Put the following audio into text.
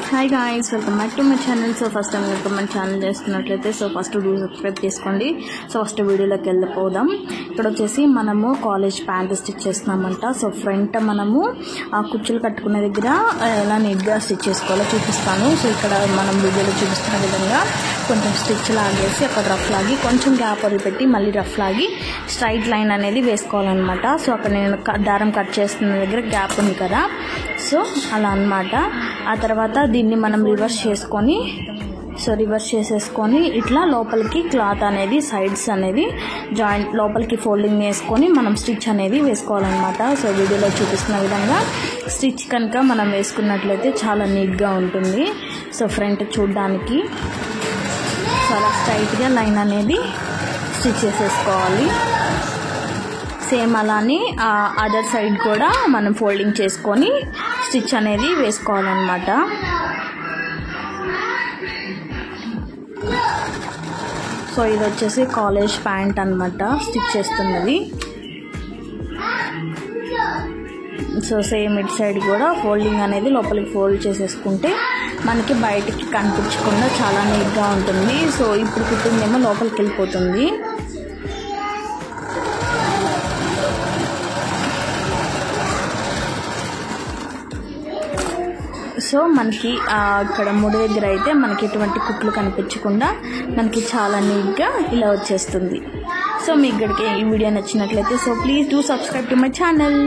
Hi guys, welcome back to my channel. So first time welcome my channel చేస్తున్నట్లయితే first subscribe చేసుకోండి. So first వీడియోలోకి వెళ్ళిపోదాం. ఇక్కడ వచ్చేసి మనము కాలేజ్ ప్యాంట్ స్టిచ్ చేస్తున్నామంట. సో ఫ్రంట్ మనము ఆ కుచ్చులు కట్టుకునే దగ్గర ఎలా నీట్గా స్టిచ్ చేసుకోవాలో చూపిస్తాను. సో ఇక్కడ మనం వీడియోలో చూపిస్తున్న విధంగా కొంచెం స్టిచ్ లాగేసి అక్కడ రఫ్ లాగి కొంచెం గ్యాప్ వదిలిపెట్టి మళ్ళీ రఫ్ లాగి స్ట్రైట్ లైన్ అనేది వేసుకోవాలన్నమాట. సో అక్కడ నేను దారం కట్ చేస్తున్న దగ్గర గ్యాప్ ఉంది కదా, సో అలా అన్నమాట. ఆ తర్వాత దీన్ని మనం రివర్స్ చేసేసుకొని ఇట్లా లోపలికి క్లాత్ అనేది సైడ్స్ అనేది జాయింట్ లోపలికి ఫోల్డింగ్ వేసుకొని మనం స్టిచ్ అనేది వేసుకోవాలన్నమాట. సో వీడియోలో చూపిస్తున్న విధంగా స్టిచ్ కనుక మనం వేసుకున్నట్లయితే చాలా నీట్గా ఉంటుంది. సో ఫ్రంట్ చూడడానికి చాలా స్ట్రైట్గా లైన్ అనేది స్టిచ్ చేసేసుకోవాలి. సేమ్ అలానే అదర్ సైడ్ కూడా మనం ఫోల్డింగ్ చేసుకొని స్టిచ్ అనేది వేసుకోవాలన్నమాట. సో ఇది వచ్చేసి కాలేజ్ ప్యాంట్ అన్నమాట స్టిచ్ చేస్తున్నది. సో సేమ్ ఇటు సైడ్ కూడా ఫోల్డింగ్ అనేది లోపలికి ఫోల్డ్ చేసేసుకుంటే మనకి బయటికి కనిపించకుండా చాలా నీట్గా ఉంటుంది. సో ఇప్పుడు కుట్టిందేమో లోపలికి వెళ్ళిపోతుంది. సో మనకి ఇక్కడ ముడి దగ్గర అయితే మనకి ఎటువంటి కుట్లు కనిపించకుండా మనకి చాలా నీట్గా ఇలా వచ్చేస్తుంది. సో మీకు ఇక్కడికి ఈ వీడియో నచ్చినట్లయితే so please do subscribe to my channel.